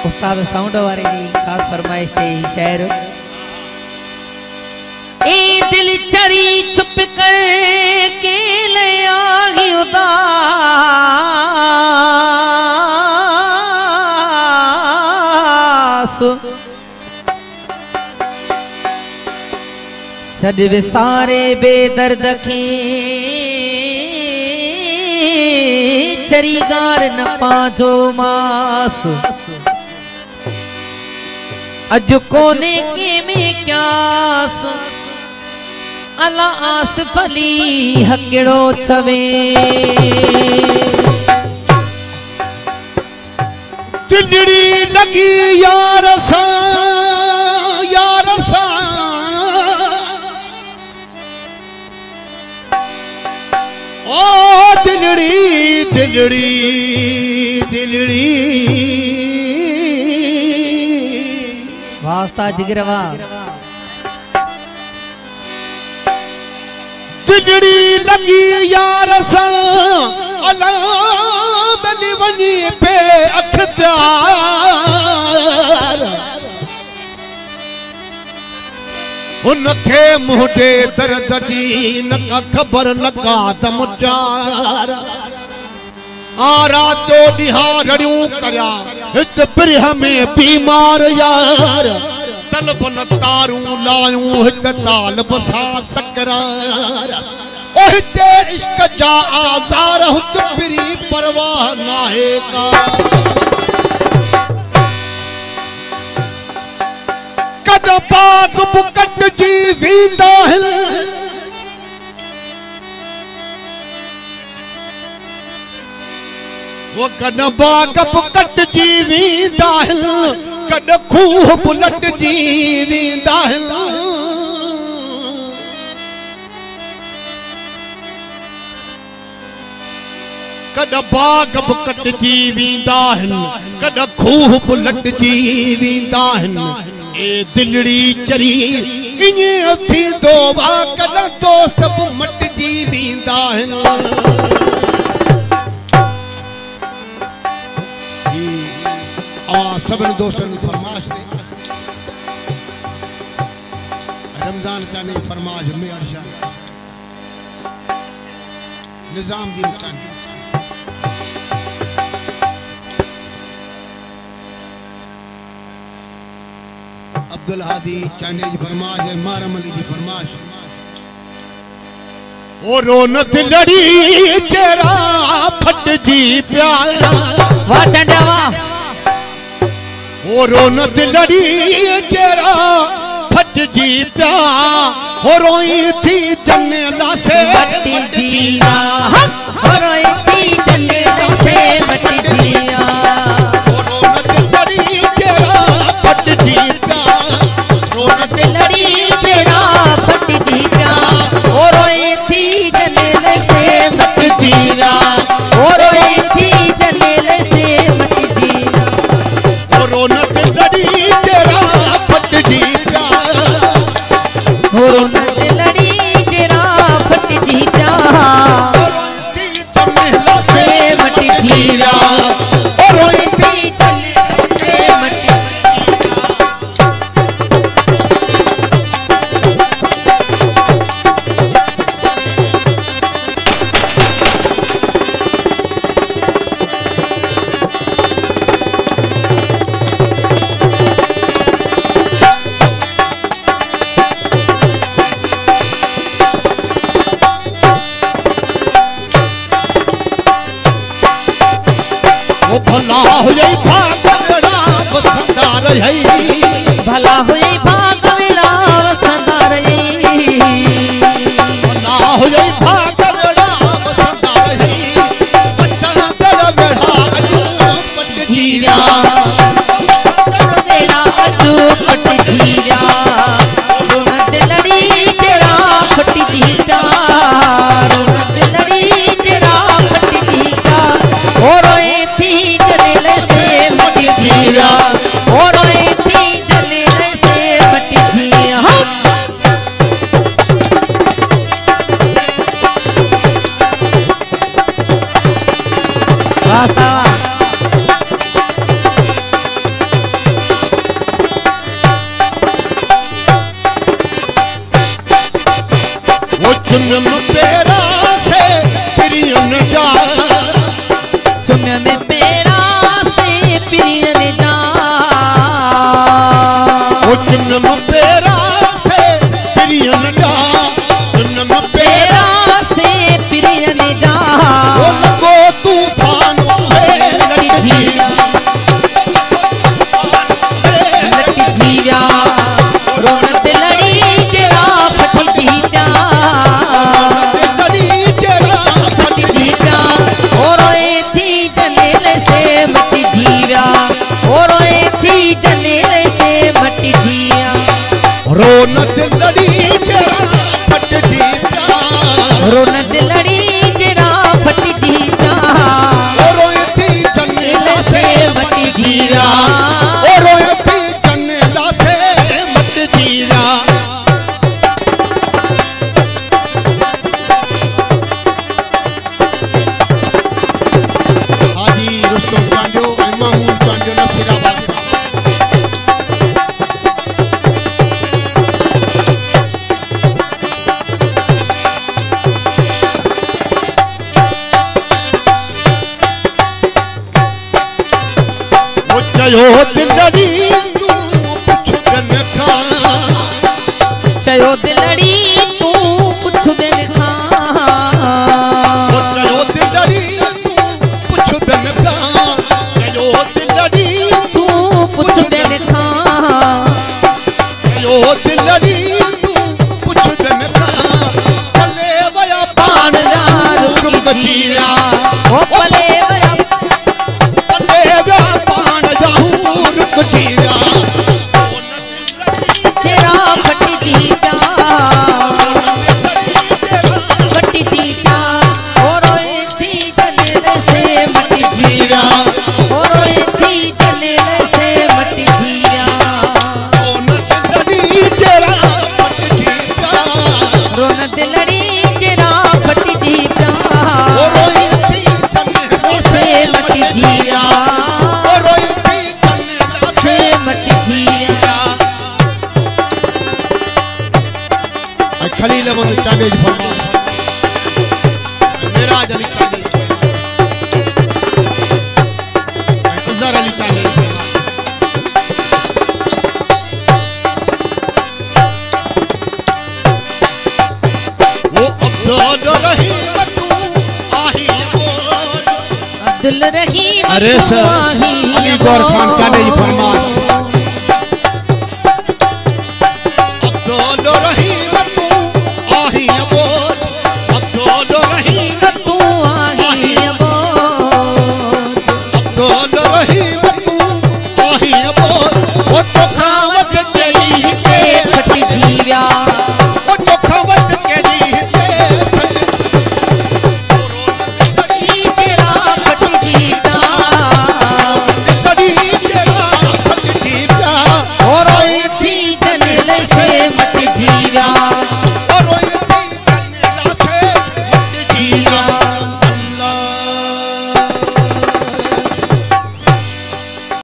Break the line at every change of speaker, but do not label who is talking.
उस्ताद sound वाले की खास फरमाइश थे शायर ए दिल चरी चुप कर के ले आही उदास छड़ विसारे बेदर्द की चरीगार न पाजो मास अज कोने के में क्यास अला आसिफ अली हकड़ो चवे
दिलड़ी लगी यार सा ओ दिलड़ी दिलड़ी दिलड़ी
वास्ता जिगरवा
दिलड़ी लगी यार सा अला बनी वनी पे अख्तियार उनके मुंडे दर्द दी नका खबर लगा दम चार आरा तो निहारियूं करा हित बिरह में बीमार यार तलब न तारू लायूं हित तालब सा तकरार ओ हिते इश्क जा आज़ार हुत फिरी परवाह नाहे का कद बाग बुकट जी वींदा हिल वो कद बाग बुकट जी वींदा हिल कद खूह बुलट जी वींदा हिल कद बाग बुकट जी वींदा हिल कद खूह बुलट जी वींदा हिल ए दिलड़ी चरी इने अथी दो वा कद दोस्त मट जी वींदा हिन आ सबन दोस्तन फरमाइश दे रमजान का नहीं फरमाइश में अर्शा निजाम दी मुकान अब्दुल हादी चांदे जी फरमाइश है मारम अली जी फरमाइश ओ रोनत लड़ी तेरा फट जी प्यारा
वाह चंडावा
ओ रोनत लड़ी तेरा फट जी प्या हो रोई थी जन्नत से
मट्टी दिया हो रोई थी जन्नत से मट्टी दिया
ओ रोनत लड़ी तेरा फट जी प्या
रोनत लड़ी तेरा फट दिया हो रोई थी जन्नत से मट्टी दिया हो रोई थी जन्नत से मट्टी दिया
रोनक लड़ी तेरा फट जी प्या
रोनक लड़ी तेरा फट जी प्या
थी जन्नत से
मट्टी दिया
ओ रोई थी
जन्नत से मट्टी
भला हुई भागवड़ा वसंदा रही
भला हुई भागवड़ा वसंदा रही
भला हुई भागवड़ा वसंदा रही वसंदा बेड़ा अजू पट जीरा
वसंदा बेड़ा अजू पट जीरा रोनक लड़ी तेरा फट जीरा रोनक लड़ी तेरा फट जीरा हो रोए थी जलेल से मट जीरा हो रोए थी जलेल से
रोन दिलड़ी तेरा फट जीता
रोन दिलड़ी तेरा फट जीता
रोए थी जनेला से
मट जीरा
रोए थी जनेला से मट जीरा हाजी रुस्तम चांडियो मामून चांडियो नसीराबाद चयो दिलड़ी तू पुछ बिन खां
चयो दिलड़ी तू पुछ बिन खां
चयो दिलड़ी तू पुछ बिन खां चयो दिलड़ी
तू पुछ बिन खां
चयो दिलड़ी तू पुछ बिन खां भले वया
पाण यार
रुक जीरा
ओ भले वया
भले वया पाण जाहू रुक जीरा
तेरा फट जीता फट जीता ओ रोए थी जनेले से मट जीरा ओ रोए थी जनेले से मट जीरा रोन दिलड़ी तेरा फट जीता से मट जीरा से मट जीरा
खलील अहमद चांडे जी फरमान मेराज अली चांडे जी उज़र अली चांडे जी वो अब्दुल रहीम तू आही बोल
अब्दुल रहीम
अरे सर अली गौर खान चांडे जी फरमान अब्दुल रहीम तू आही बोल अब्दुल रहीम
तू आही बोल
अब्दुल रहीम तू आही बोल वो तो खा